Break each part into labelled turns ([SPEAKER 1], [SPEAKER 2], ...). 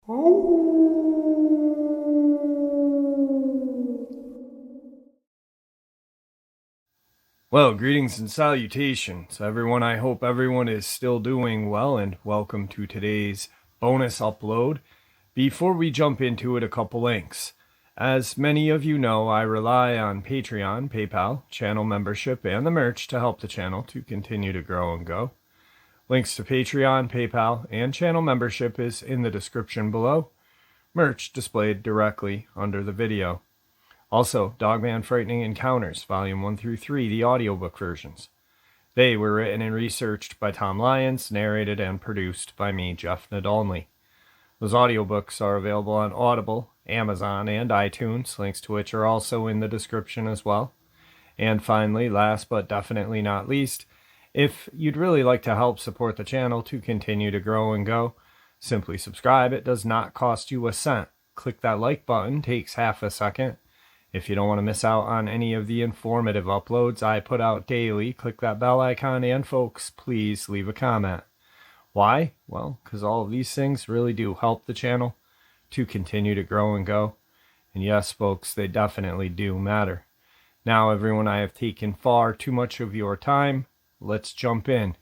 [SPEAKER 1] Well, greetings and salutations, everyone. I hope everyone is still doing well, and welcome to today's bonus upload. Before we jump into it, a couple links. As many of you know, I rely on Patreon, PayPal, channel membership, and the merch to help the channel to continue to grow and go. Links to Patreon, PayPal, and channel membership is in the description below. Merch displayed directly under the video. Also, Dogman Frightening Encounters, Volume 1 through 3, the audiobook versions. They were written and researched by Tom Lyons, narrated and produced by me, Jeff Nadolny. Those audiobooks are available on Audible, Amazon, and iTunes, links to which are also in the description as well. And finally, last but definitely not least, if you'd really like to help support the channel to continue to grow and go, simply subscribe. It does not cost you a cent. Click that like button, takes half a second. If you don't want to miss out on any of the informative uploads I put out daily, click that bell icon, and folks, please leave a comment. Why? Well, because all of these things really do help the channel to continue to grow and go. And yes, folks, they definitely do matter. Now, everyone, I have taken far too much of your time. Let's jump in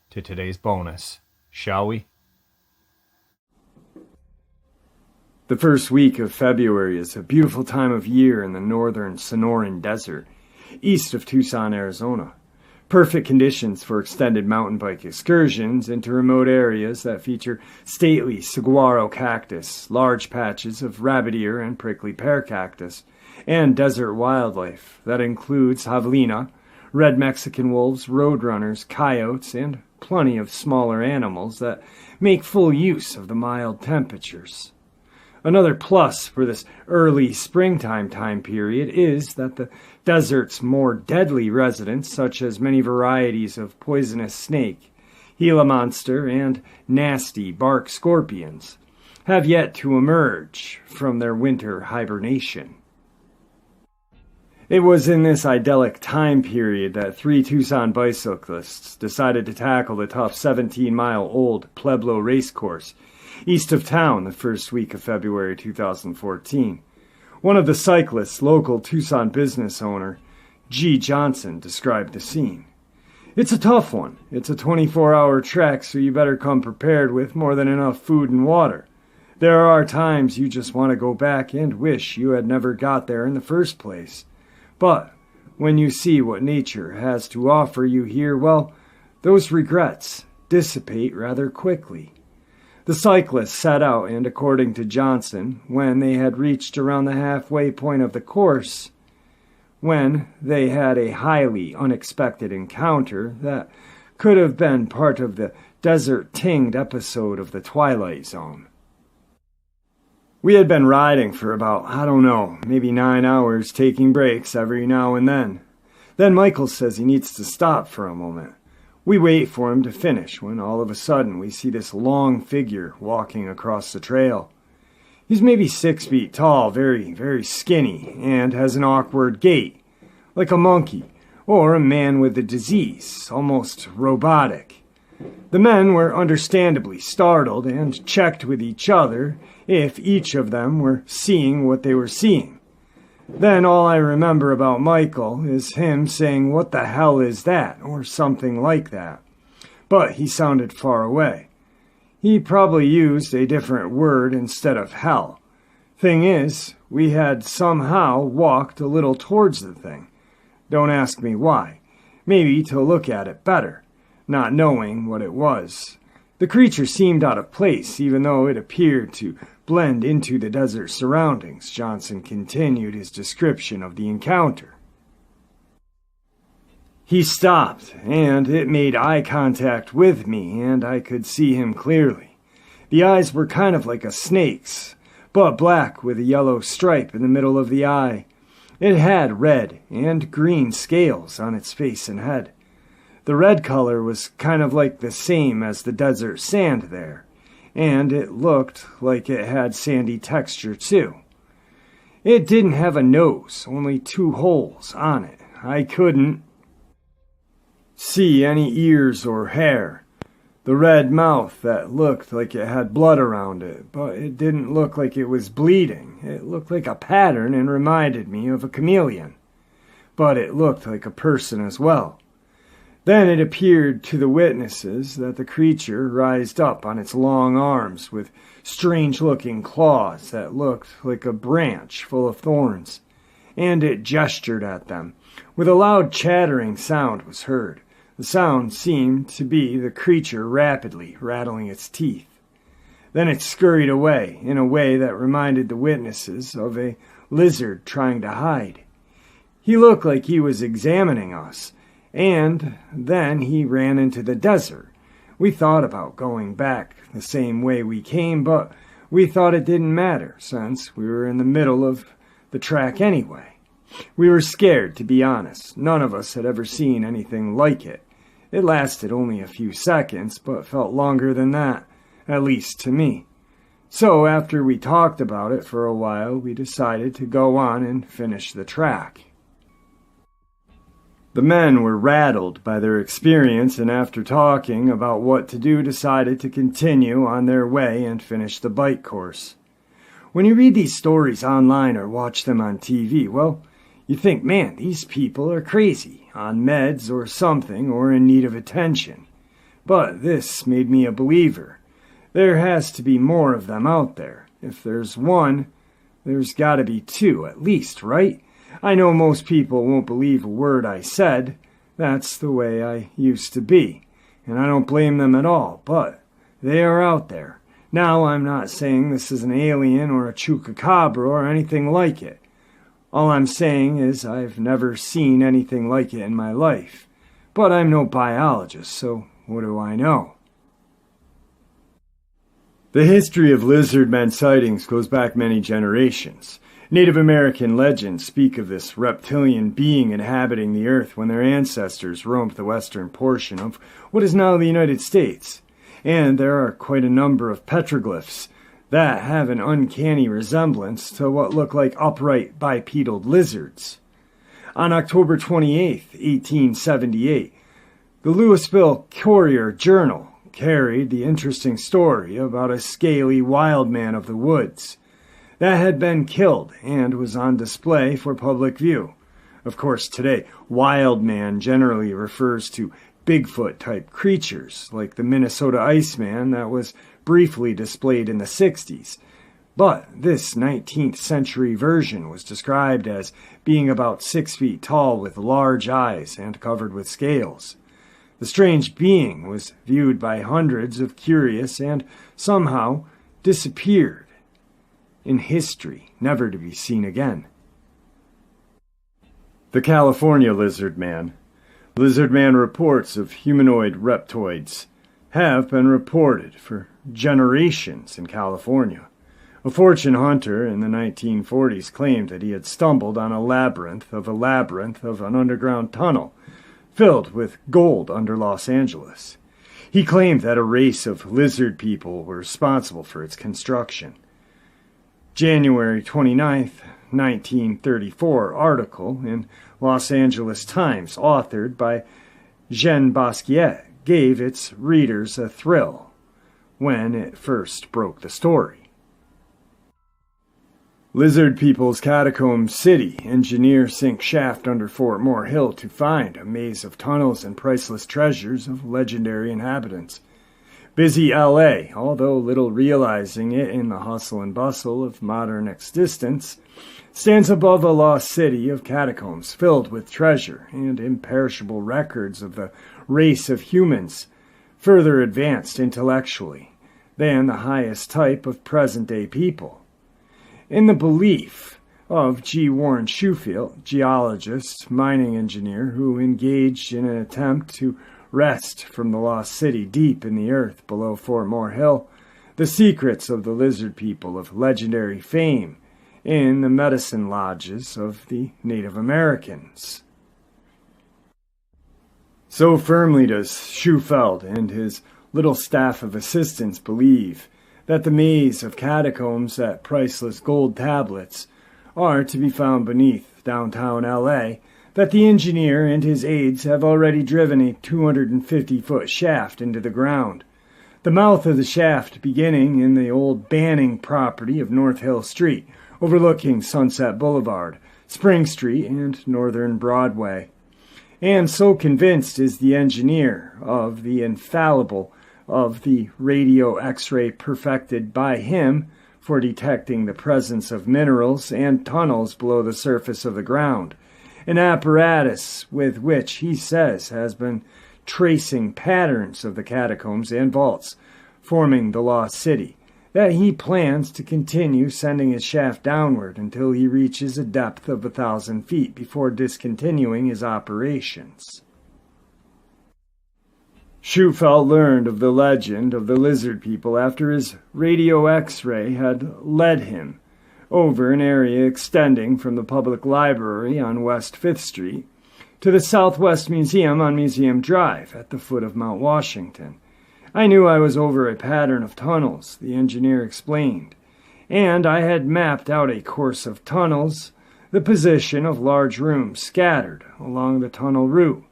[SPEAKER 1] to today's bonus, shall we? The first week of February is a beautiful time of year in the northern Sonoran Desert, east of Tucson, Arizona. Perfect conditions for extended mountain bike excursions into remote areas that feature stately saguaro cactus, large patches of rabbit ear and prickly pear cactus, and desert wildlife that includes javelina, red Mexican wolves, roadrunners, coyotes, and plenty of smaller animals that make full use of the mild temperatures. Another plus for this early springtime time period is that the desert's more deadly residents, such as many varieties of poisonous snake, Gila monster, and nasty bark scorpions, have yet to emerge from their winter hibernation. It was in this idyllic time period that 3 Tucson bicyclists decided to tackle the tough 17-mile-old Pueblo racecourse east of town the first week of February 2014. One of the cyclists, local Tucson business owner G. Johnson, described the scene. "It's a tough one. It's a 24-hour trek, so you better come prepared with more than enough food and water. There are times you just want to go back and wish you had never got there in the first place. But when you see what nature has to offer you here, well, those regrets dissipate rather quickly." The cyclists set out, and according to Johnson, when they had reached around the halfway point of the course, when they had a highly unexpected encounter that could have been part of the desert-tinged episode of The Twilight Zone. "We had been riding for about, maybe 9 hours, taking breaks every now and then. Then Michael says he needs to stop for a moment. We wait for him to finish when all of a sudden we see this long figure walking across the trail. He's maybe 6 feet tall, very, very skinny, and has an awkward gait, like a monkey or a man with a disease, almost robotic. The men were understandably startled and checked with each other if each of them were seeing what they were seeing. Then all I remember about Michael is him saying, 'What the hell is that?' or something like that. But he sounded far away. He probably used a different word instead of hell. Thing is, we had somehow walked a little towards the thing. Don't ask me why. Maybe to look at it better, not knowing what it was. The creature seemed out of place, even though it appeared to blend into the desert surroundings." Johnson continued his description of the encounter. "He stopped, and it made eye contact with me, and I could see him clearly. The eyes were kind of like a snake's, but black with a yellow stripe in the middle of the eye. It had red and green scales on its face and head. The red color was kind of like the same as the desert sand there, and it looked like it had sandy texture too. It didn't have a nose, only 2 holes on it. I couldn't see any ears or hair. The red mouth that looked like it had blood around it, but it didn't look like it was bleeding. It looked like a pattern and reminded me of a chameleon. But it looked like a person as well. Then it appeared to the witnesses that the creature rised up on its long arms with strange-looking claws that looked like a branch full of thorns, and it gestured at them. With a loud chattering sound was heard. The sound seemed to be the creature rapidly rattling its teeth. Then it scurried away in a way that reminded the witnesses of a lizard trying to hide. He looked like he was examining us, and then he ran into the desert. We thought about going back the same way we came, but we thought it didn't matter since we were in the middle of the track anyway. We were scared, to be honest. None of us had ever seen anything like it. It lasted only a few seconds, but felt longer than that, at least to me. So after we talked about it for a while, we decided to go on and finish the track. The men were rattled by their experience, and after talking about what to do, decided to continue on their way and finish the bike course. When you read these stories online or watch them on TV, well, you think, man, these people are crazy, on meds or something, or in need of attention. But this made me a believer. There has to be more of them out there. If there's one, there's got to be two, at least, right? I know most people won't believe a word I said. That's the way I used to be, and I don't blame them at all, but they are out there. Now, I'm not saying this is an alien or a chupacabra or anything like it. All I'm saying is I've never seen anything like it in my life. But I'm no biologist, so what do I know? The history of lizard men sightings goes back many generations. Native American legends speak of this reptilian being inhabiting the earth when their ancestors roamed the western portion of what is now the United States. And there are quite a number of petroglyphs that have an uncanny resemblance to what look like upright bipedal lizards. On October 28, 1878, the Louisville Courier-Journal carried the interesting story about a scaly wild man of the woods that had been killed and was on display for public view. Of course, today, wild man generally refers to Bigfoot-type creatures, like the Minnesota Iceman that was briefly displayed in the 60s. But this 19th century version was described as being about 6 feet tall with large eyes and covered with scales. The strange being was viewed by hundreds of curious and somehow disappeared in history, never to be seen again. The California Lizard Man. Lizard Man reports of humanoid reptoids have been reported for generations in California. A fortune hunter in the 1940s claimed that he had stumbled on a labyrinth of an underground tunnel filled with gold under Los Angeles. He claimed that a race of lizard people were responsible for its construction. January 29, 1934 article in Los Angeles Times, authored by Jean Basquiat, gave its readers a thrill when it first broke the story. Lizard People's Catacomb City. Engineers sink shaft under Fort Moore Hill to find a maze of tunnels and priceless treasures of legendary inhabitants. Busy L.A., although little realizing it in the hustle and bustle of modern existence, stands above a lost city of catacombs filled with treasure and imperishable records of the race of humans, further advanced intellectually than the highest type of present-day people. In the belief of G. Warren Shufield, geologist, mining engineer, who engaged in an attempt to wrest from the lost city deep in the earth below Fort Moore Hill the secrets of the lizard people of legendary fame in the medicine lodges of the Native Americans. So firmly does Shufield and his little staff of assistants believe that the maze of catacombs at priceless gold tablets are to be found beneath downtown L.A., that the engineer and his aides have already driven a 250-foot shaft into the ground, The mouth of the shaft beginning in the old Banning property of North Hill Street, overlooking Sunset Boulevard, Spring Street, and Northern Broadway. And so convinced is the engineer of the infallible of the radio X-ray perfected by him for detecting the presence of minerals and tunnels below the surface of the ground, an apparatus with which he says has been tracing patterns of the catacombs and vaults forming the lost city, that he plans to continue sending his shaft downward until he reaches a depth of 1,000 feet before discontinuing his operations. Shufelt learned of the legend of the lizard people after his radio X-ray had led him over an area extending from the public library on West 5th Street to the Southwest Museum on Museum Drive at the foot of Mount Washington. I knew I was over a pattern of tunnels, the engineer explained, and I had mapped out a course of tunnels, the position of large rooms scattered along the tunnel route,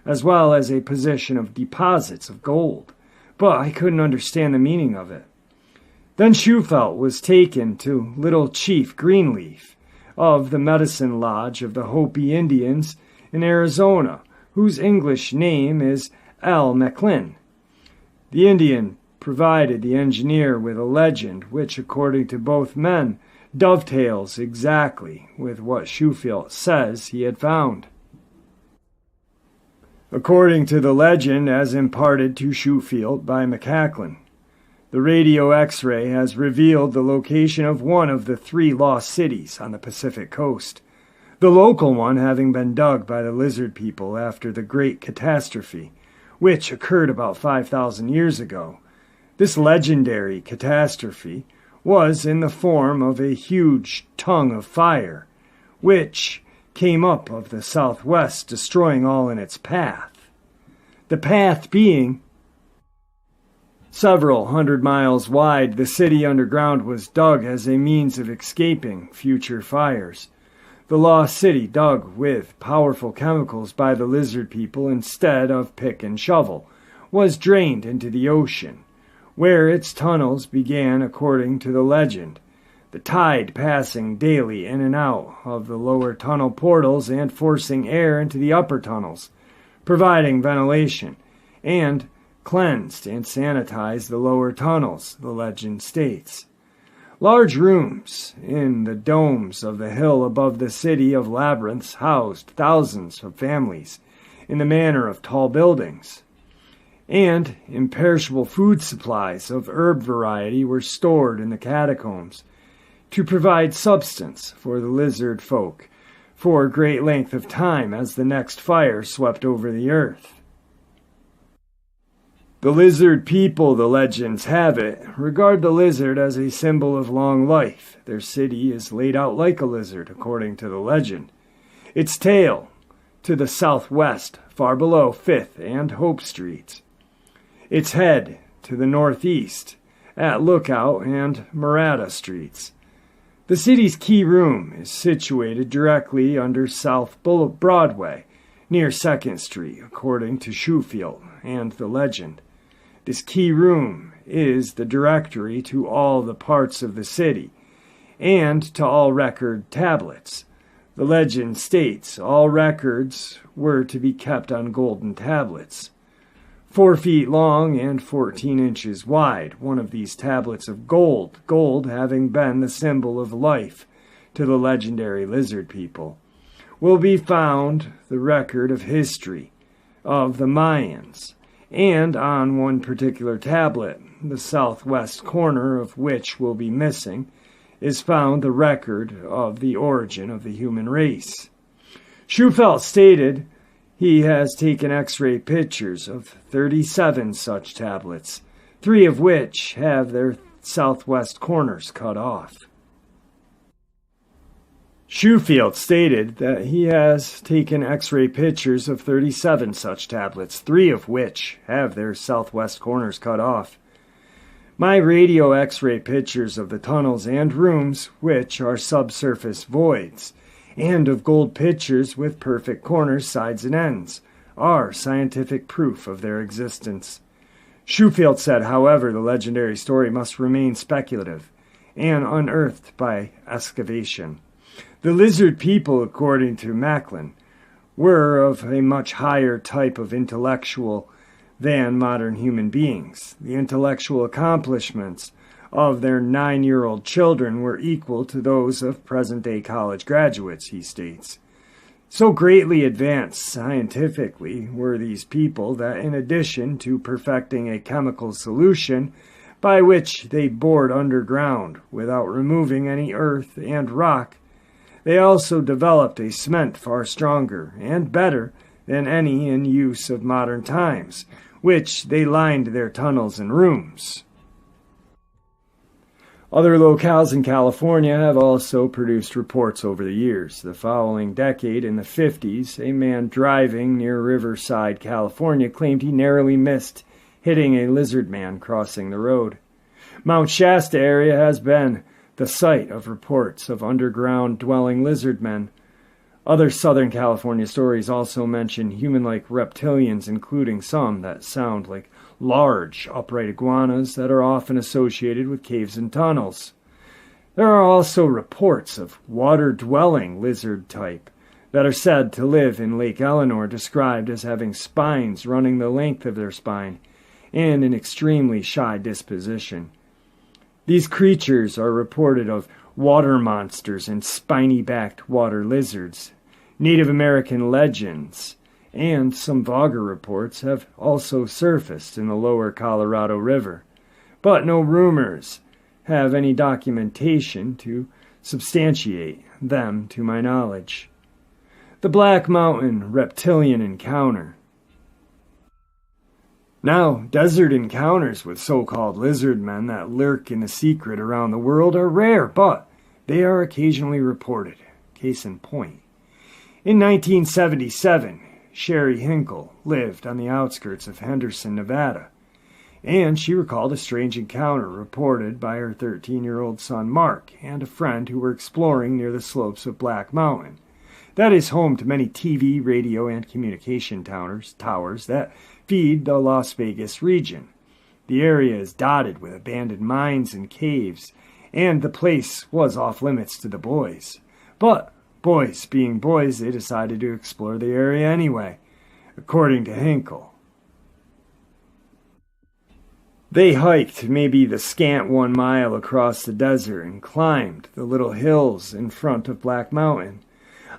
[SPEAKER 1] as well as a position of deposits of gold, but I couldn't understand the meaning of it. Then Shufelt was taken to Little Chief Greenleaf of the Medicine Lodge of the Hopi Indians in Arizona, whose English name is L. McLin. The Indian provided the engineer with a legend which, according to both men, dovetails exactly with what Shufelt says he had found. According to the legend as imparted to Shufelt by McCacklin, the radio X-ray has revealed the location of one of the 3 lost cities on the Pacific coast, the local one having been dug by the lizard people after the Great Catastrophe, which occurred about 5,000 years ago. This legendary catastrophe was in the form of a huge tongue of fire, which came up of the southwest, destroying all in its path. The path being several hundred miles wide, the city underground was dug as a means of escaping future fires. The lost city, dug with powerful chemicals by the lizard people instead of pick and shovel, was drained into the ocean, where its tunnels began according to the legend, the tide passing daily in and out of the lower tunnel portals and forcing air into the upper tunnels, providing ventilation, and cleansed and sanitized the lower tunnels, the legend states. Large rooms in the domes of the hill above the city of Labyrinths housed thousands of families in the manner of tall buildings, and imperishable food supplies of herb variety were stored in the catacombs to provide substance for the lizard folk for a great length of time as the next fire swept over the earth. The lizard people, the legends have it, regard the lizard as a symbol of long life. Their city is laid out like a lizard, according to the legend. Its tail to the southwest, far below 5th and Hope Streets. Its head to the northeast, at Lookout and Murata Streets. The city's key room is situated directly under South Broadway, near 2nd Street, according to Shufelt and the legend. This key room is the directory to all the parts of the city, and to all record tablets. The legend states all records were to be kept on golden tablets. 4 feet long and 14 inches wide, one of these tablets of gold having been the symbol of life to the legendary lizard people, will be found the record of history of the Mayans, and on one particular tablet, the southwest corner of which will be missing, is found the record of the origin of the human race. Shufelt stated he has taken X-ray pictures of 37 such tablets, 3 of which have their southwest corners cut off. Shufelt stated that he has taken X-ray pictures of 37 such tablets, 3 of which have their southwest corners cut off. My radio X-ray pictures of the tunnels and rooms, which are subsurface voids, and of gold pictures with perfect corners, sides, and ends, are scientific proof of their existence. Schofield said, however, the legendary story must remain speculative and unearthed by excavation. The lizard people, according to Macklin, were of a much higher type of intellectual than modern human beings. The intellectual accomplishments of their 9-year-old children were equal to those of present-day college graduates, he states. So greatly advanced scientifically were these people that in addition to perfecting a chemical solution by which they bored underground without removing any earth and rock, they also developed a cement far stronger and better than any in use of modern times, which they lined their tunnels and rooms. Other locales in California have also produced reports over the years. The following decade, in the 50s, a man driving near Riverside, California, claimed he narrowly missed hitting a lizard man crossing the road. Mount Shasta area has been the site of reports of underground dwelling lizard men. Other Southern California stories also mention human-like reptilians, including some that sound like large, upright iguanas that are often associated with caves and tunnels. There are also reports of water-dwelling lizard type that are said to live in Lake Eleanor, described as having spines running the length of their spine and an extremely shy disposition. These creatures are reported of water monsters and spiny-backed water lizards. Native American legends and some Vogger reports have also surfaced in the lower Colorado River, but no rumors have any documentation to substantiate them to my knowledge. The Black Mountain Reptilian Encounter. Now, desert encounters with so-called lizard men that lurk in the secret around the world are rare, but they are occasionally reported. Case in point. In 1977, Sherry Hinkle lived on the outskirts of Henderson, Nevada, and she recalled a strange encounter reported by her 13-year-old son Mark and a friend who were exploring near the slopes of Black Mountain. That is home to many TV, radio, and communication towers that feed the Las Vegas region. The area is dotted with abandoned mines and caves, and the place was off limits to the boys. But boys being boys, they decided to explore the area anyway, according to Hinkle. They hiked maybe the scant 1 mile across the desert and climbed the little hills in front of Black Mountain.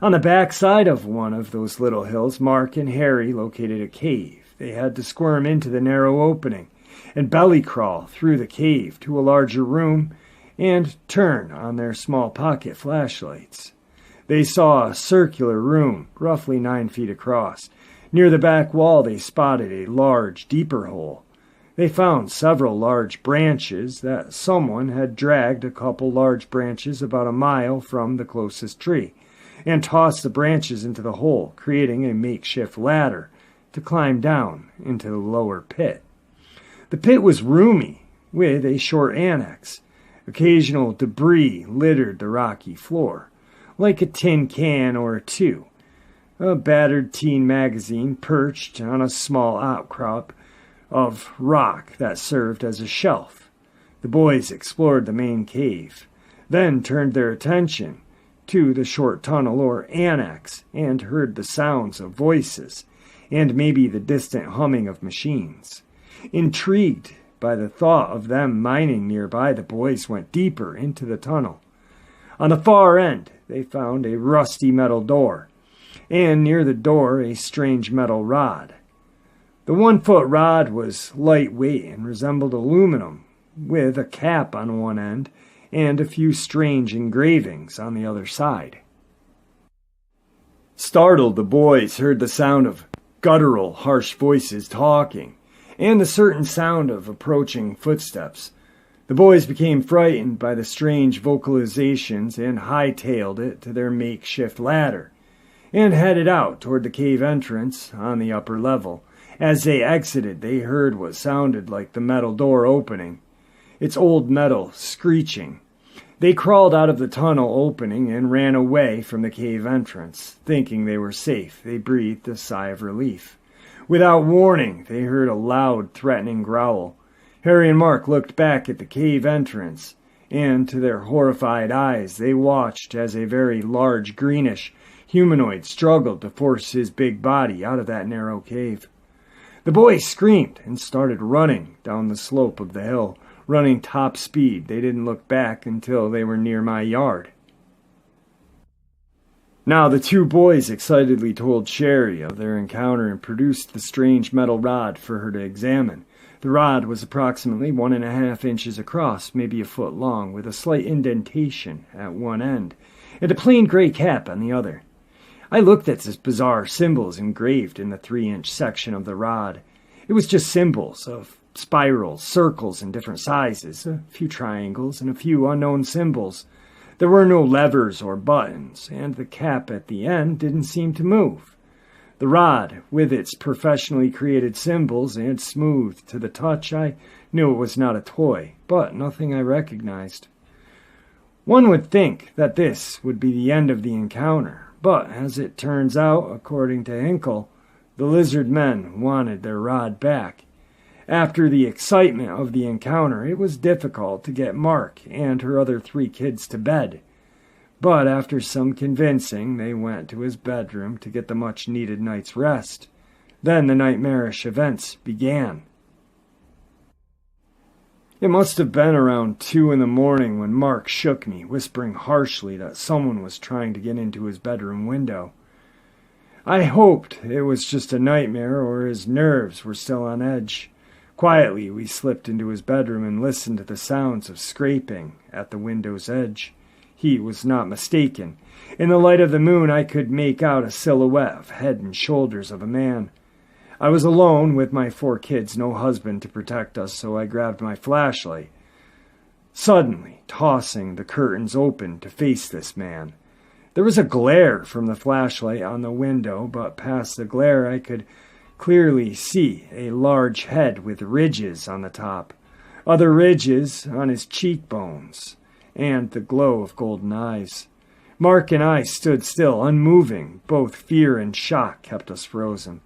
[SPEAKER 1] On the backside of one of those little hills, Mark and Harry located a cave. They had to squirm into the narrow opening and belly crawl through the cave to a larger room and turn on their small pocket flashlights. They saw a circular room, roughly 9 feet across. Near the back wall, they spotted a large, deeper hole. They found several large branches that someone had dragged a couple large branches about a mile from the closest tree and tossed the branches into the hole, creating a makeshift ladder to climb down into the lower pit. The pit was roomy, with a short annex. Occasional debris littered the rocky floor, like a tin can or two. A battered teen magazine perched on a small outcrop of rock that served as a shelf. The boys explored the main cave, then turned their attention to the short tunnel or annex and heard the sounds of voices and maybe the distant humming of machines. Intrigued by the thought of them mining nearby, the boys went deeper into the tunnel. On the far end, they found a rusty metal door, and near the door a strange metal rod. The 1-foot rod was lightweight and resembled aluminum, with a cap on one end and a few strange engravings on the other side. Startled, the boys heard the sound of guttural, harsh voices talking, and the certain sound of approaching footsteps. The boys became frightened by the strange vocalizations and hightailed it to their makeshift ladder, and headed out toward the cave entrance on the upper level. As they exited, they heard what sounded like the metal door opening, its old metal screeching. They crawled out of the tunnel opening and ran away from the cave entrance. Thinking they were safe, they breathed a sigh of relief. Without warning, they heard a loud, threatening growl. Harry and Mark looked back at the cave entrance, and to their horrified eyes they watched as a very large, greenish humanoid struggled to force his big body out of that narrow cave. The boys screamed and started running down the slope of the hill, running top speed. They didn't look back until they were near my yard. Now the two boys excitedly told Sherry of their encounter and produced the strange metal rod for her to examine. The rod was approximately 1.5 inches across, maybe a foot long, with a slight indentation at one end, and a plain gray cap on the other. I looked at the bizarre symbols engraved in the 3-inch section of the rod. It was just symbols of spirals, circles in different sizes, a few triangles, and a few unknown symbols. There were no levers or buttons, and the cap at the end didn't seem to move. The rod, with its professionally created symbols and smooth to the touch, I knew it was not a toy, but nothing I recognized. One would think that this would be the end of the encounter, but as it turns out, according to Hinkle, the lizard men wanted their rod back. After the excitement of the encounter, it was difficult to get Mark and her other 3 kids to bed. But after some convincing, they went to his bedroom to get the much-needed night's rest. Then the nightmarish events began. It must have been around 2 in the morning when Mark shook me, whispering harshly that someone was trying to get into his bedroom window. I hoped it was just a nightmare or his nerves were still on edge. Quietly, we slipped into his bedroom and listened to the sounds of scraping at the window's edge. He was not mistaken. In the light of the moon, I could make out a silhouette of head and shoulders of a man. I was alone with my 4 kids, no husband to protect us, so I grabbed my flashlight, suddenly tossing the curtains open to face this man. There was a glare from the flashlight on the window, but past the glare I could clearly see a large head with ridges on the top, other ridges on his cheekbones, and the glow of golden eyes. Mark and I stood still, unmoving. Both fear and shock kept us frozen.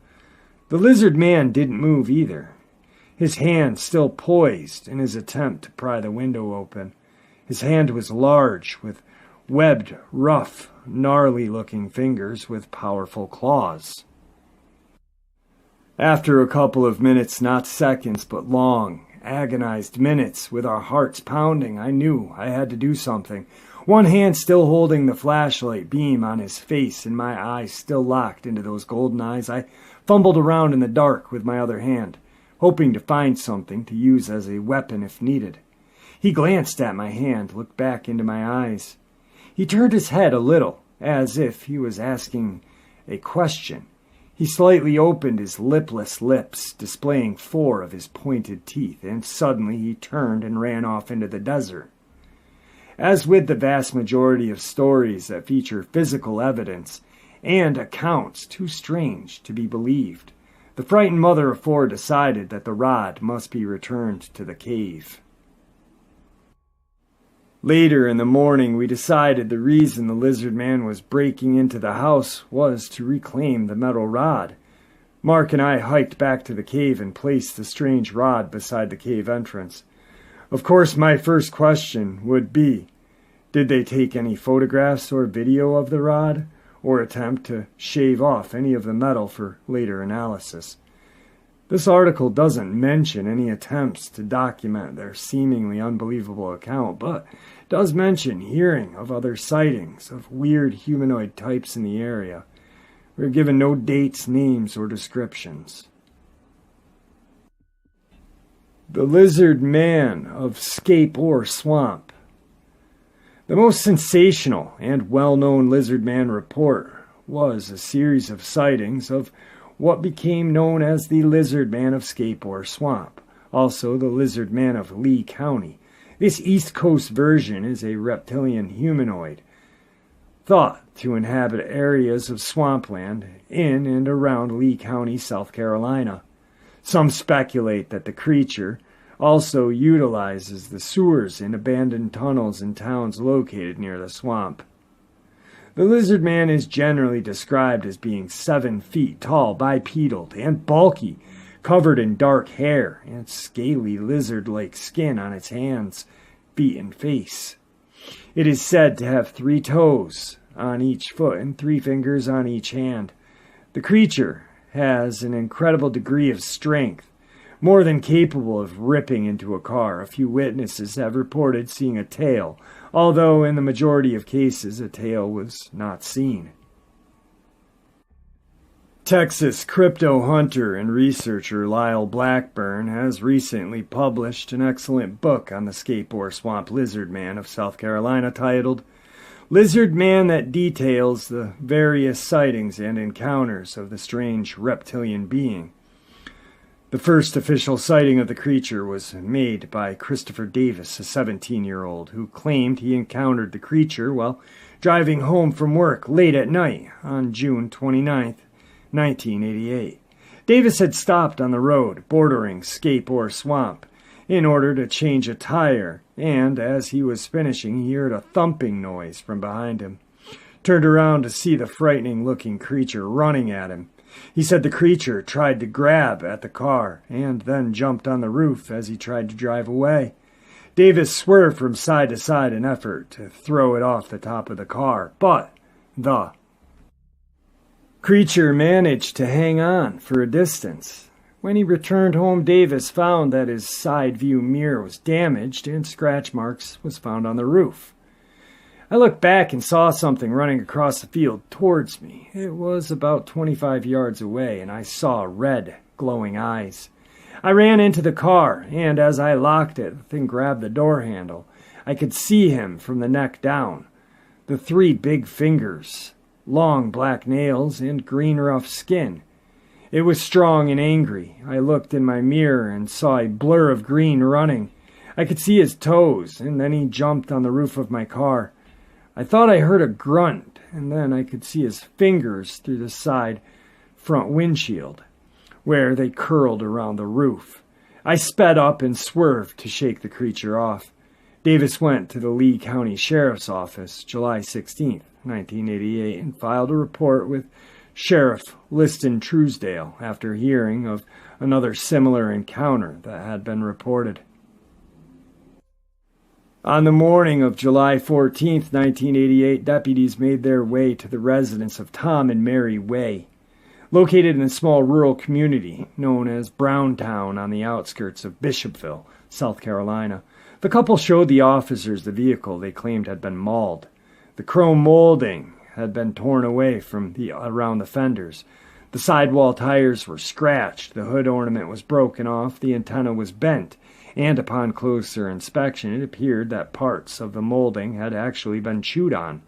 [SPEAKER 1] The lizard man didn't move either, his hand still poised in his attempt to pry the window open. His hand was large, with webbed, rough, gnarly-looking fingers with powerful claws. After a couple of minutes, not seconds, but long, agonized minutes, with our hearts pounding, I knew I had to do something. One hand still holding the flashlight beam on his face and my eyes still locked into those golden eyes, I fumbled around in the dark with my other hand, hoping to find something to use as a weapon if needed. He glanced at my hand, looked back into my eyes. He turned his head a little, as if he was asking a question. He slightly opened his lipless lips, displaying 4 of his pointed teeth, and suddenly he turned and ran off into the desert. As with the vast majority of stories that feature physical evidence and accounts too strange to be believed, the frightened mother of 4 decided that the rod must be returned to the cave. Later in the morning, we decided the reason the lizard man was breaking into the house was to reclaim the metal rod. Mark and I hiked back to the cave and placed the strange rod beside the cave entrance. Of course, my first question would be, did they take any photographs or video of the rod, or attempt to shave off any of the metal for later analysis? This article doesn't mention any attempts to document their seemingly unbelievable account, but does mention hearing of other sightings of weird humanoid types in the area. We're given no dates, names, or descriptions. The Lizard Man of Scape Ore Swamp. The most sensational and well-known Lizard Man report was a series of sightings of what became known as the Lizard Man of Scape Ore Swamp, also the Lizard Man of Lee County. This East Coast version is a reptilian humanoid, thought to inhabit areas of swampland in and around Lee County, South Carolina. Some speculate that the creature also utilizes the sewers and abandoned tunnels in towns located near the swamp. The lizard man is generally described as being 7 feet tall, bipedal, and bulky, covered in dark hair and scaly lizard-like skin on its hands, feet, and face. It is said to have 3 toes on each foot and 3 fingers on each hand. The creature has an incredible degree of strength, more than capable of ripping into a car. A few witnesses have reported seeing a tail, although in the majority of cases a tail was not seen. Texas crypto hunter and researcher Lyle Blackburn has recently published an excellent book on the skateboard swamp lizard man of South Carolina titled Lizard Man that details the various sightings and encounters of the strange reptilian being. The first official sighting of the creature was made by Christopher Davis, a 17-year-old, who claimed he encountered the creature while driving home from work late at night on June 29, 1988. Davis had stopped on the road bordering Skateboard Swamp in order to change a tire, and as he was finishing, he heard a thumping noise from behind him. Turned around to see the frightening-looking creature running at him. He said the creature tried to grab at the car and then jumped on the roof as he tried to drive away. Davis swerved from side to side in effort to throw it off the top of the car, but the creature managed to hang on for a distance. When he returned home, Davis found that his side view mirror was damaged and scratch marks was found on the roof. I looked back and saw something running across the field towards me. It was about 25 yards away, and I saw red, glowing eyes. I ran into the car, and as I locked it, the thing grabbed the door handle. I could see him from the neck down. The 3 big fingers, long black nails, and green rough skin. It was strong and angry. I looked in my mirror and saw a blur of green running. I could see his toes, and then he jumped on the roof of my car. I thought I heard a grunt, and then I could see his fingers through the side front windshield, where they curled around the roof. I sped up and swerved to shake the creature off. Davis went to the Lee County Sheriff's Office July 16, 1988, and filed a report with Sheriff Liston Truesdale after hearing of another similar encounter that had been reported. On the morning of July 14, 1988, deputies made their way to the residence of Tom and Mary Way, located in a small rural community known as Browntown on the outskirts of Bishopville, South Carolina. The couple showed the officers the vehicle they claimed had been mauled. The chrome molding had been torn away from around the fenders. The sidewall tires were scratched, the hood ornament was broken off, the antenna was bent, and upon closer inspection it appeared that parts of the molding had actually been chewed on,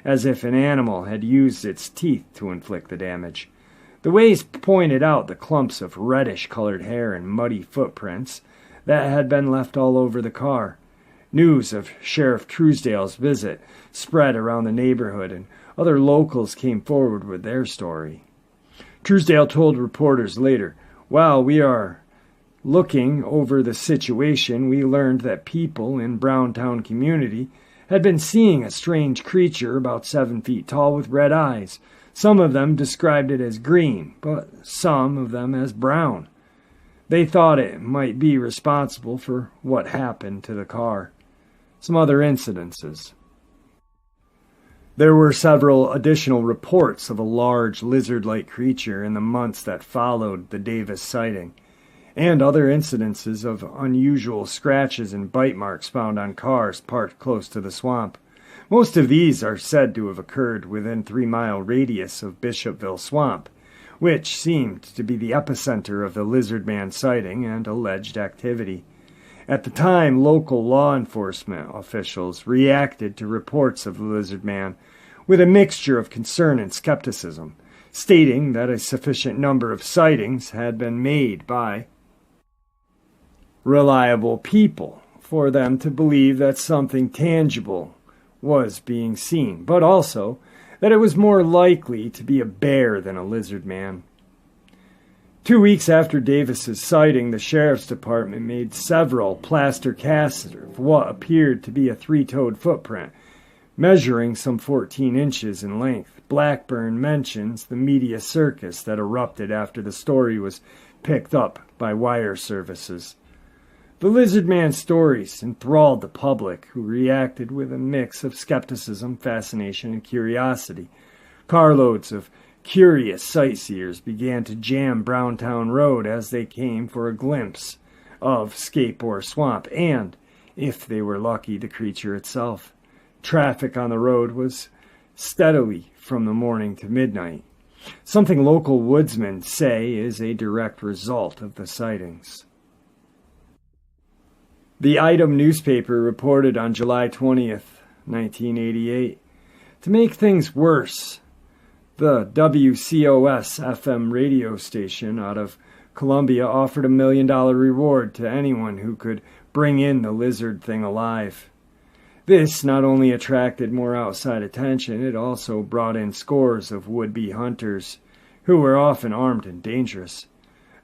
[SPEAKER 1] as if an animal had used its teeth to inflict the damage. The Ways pointed out the clumps of reddish-colored hair and muddy footprints that had been left all over the car. News of Sheriff Truesdale's visit spread around the neighborhood, and other locals came forward with their story. Truesdale told reporters later, "While we are looking over the situation, we learned that people in Browntown community had been seeing a strange creature about 7 feet tall with red eyes. Some of them described it as green, but some of them as brown. They thought it might be responsible for what happened to the car." Some other incidences. There were several additional reports of a large lizard-like creature in the months that followed the Davis sighting, and other incidences of unusual scratches and bite marks found on cars parked close to the swamp. Most of these are said to have occurred within 3-mile radius of Bishopville Swamp, which seemed to be the epicenter of the lizard man sighting and alleged activity. At the time, local law enforcement officials reacted to reports of the lizard man with a mixture of concern and skepticism, stating that a sufficient number of sightings had been made by reliable people for them to believe that something tangible was being seen, but also that it was more likely to be a bear than a lizard man. 2 weeks after Davis's sighting, the sheriff's department made several plaster casts of what appeared to be a 3-toed footprint, measuring some 14 inches in length. Blackburn mentions the media circus that erupted after the story was picked up by wire services. The Lizard Man stories enthralled the public, who reacted with a mix of skepticism, fascination, and curiosity. Carloads of curious sightseers began to jam Browntown Road as they came for a glimpse of Skateboard Swamp and, if they were lucky, the creature itself. Traffic on the road was steadily from the morning to midnight, something local woodsmen say is a direct result of the sightings. The Item newspaper reported on July 20th, 1988, to make things worse, the WCOS-FM radio station out of Columbia offered $1 million reward to anyone who could bring in the lizard thing alive. This not only attracted more outside attention, it also brought in scores of would-be hunters, who were often armed and dangerous.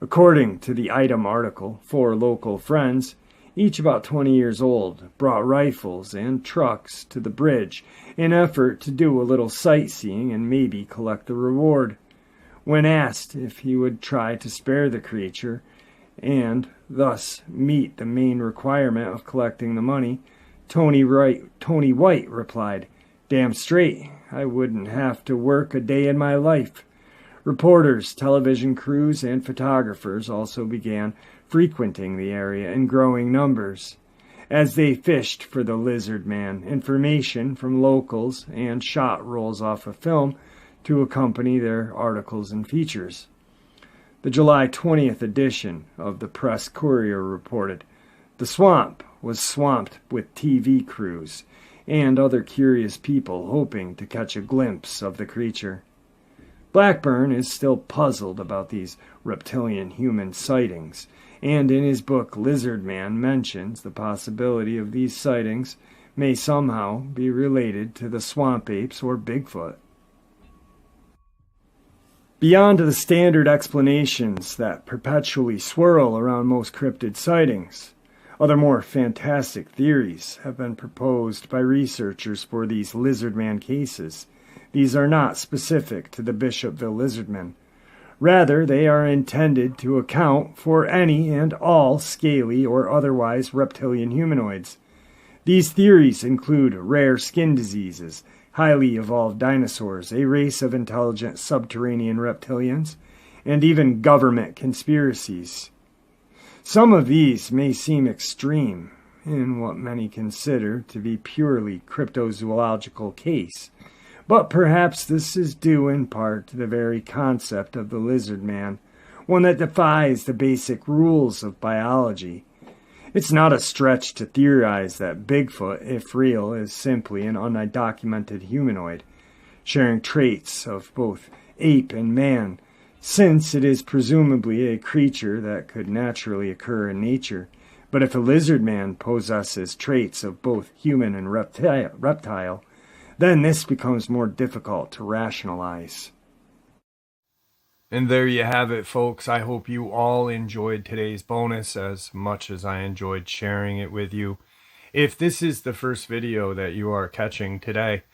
[SPEAKER 1] According to the Item article, 4 local friends, each about 20 years old, brought rifles and trucks to the bridge in effort to do a little sightseeing and maybe collect the reward. When asked if he would try to spare the creature and thus meet the main requirement of collecting the money, Tony White replied, "Damn straight, I wouldn't have to work a day in my life." Reporters, television crews, and photographers also began frequenting the area in growing numbers. As they fished for the Lizard Man, information from locals and shot rolls off of film to accompany their articles and features. The July 20th edition of the Press Courier reported, "The swamp was swamped with TV crews and other curious people hoping to catch a glimpse of the creature." Blackburn is still puzzled about these reptilian human sightings, and in his book Lizard Man mentions the possibility of these sightings may somehow be related to the swamp apes or Bigfoot. Beyond the standard explanations that perpetually swirl around most cryptid sightings, other more fantastic theories have been proposed by researchers for these Lizard Man cases. These are not specific to the Bishopville Lizardmen. Rather, they are intended to account for any and all scaly or otherwise reptilian humanoids. These theories include rare skin diseases, highly evolved dinosaurs, a race of intelligent subterranean reptilians, and even government conspiracies. Some of these may seem extreme in what many consider to be purely cryptozoological case, but perhaps this is due in part to the very concept of the Lizard Man, one that defies the basic rules of biology. It's not a stretch to theorize that Bigfoot, if real, is simply an undocumented humanoid, sharing traits of both ape and man, since it is presumably a creature that could naturally occur in nature. But if a Lizard Man possesses traits of both human and reptile, then this becomes more difficult to rationalize. And there you have it, folks. I hope you all enjoyed today's bonus as much as I enjoyed sharing it with you. If this is the first video that you are catching today,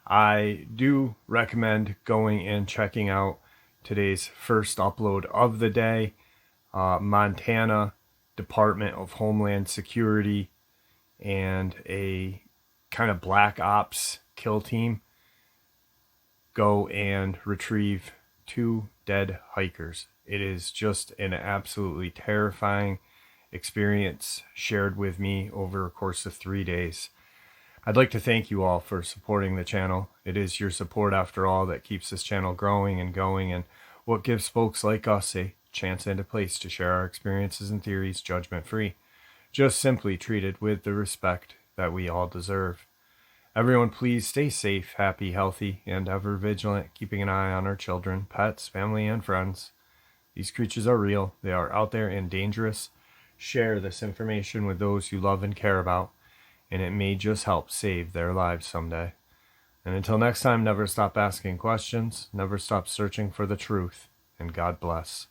[SPEAKER 1] I do recommend going and checking out today's first upload of the day. Montana Department of Homeland Security and a kind of black ops kill team go and retrieve 2 dead hikers. It is just an absolutely terrifying experience shared with me over a course of 3 days. I'd like to thank you all for supporting the channel. It is your support, after all, that keeps this channel growing and going, and what gives folks like us a chance and a place to share our experiences and theories judgment-free, just simply treated with the respect that we all deserve. Everyone, please stay safe, happy, healthy, and ever vigilant, keeping an eye on our children, pets, family, and friends. These creatures are real. They are out there and dangerous. Share this information with those you love and care about, and it may just help save their lives someday. And until next time, never stop asking questions, never stop searching for the truth, and God bless.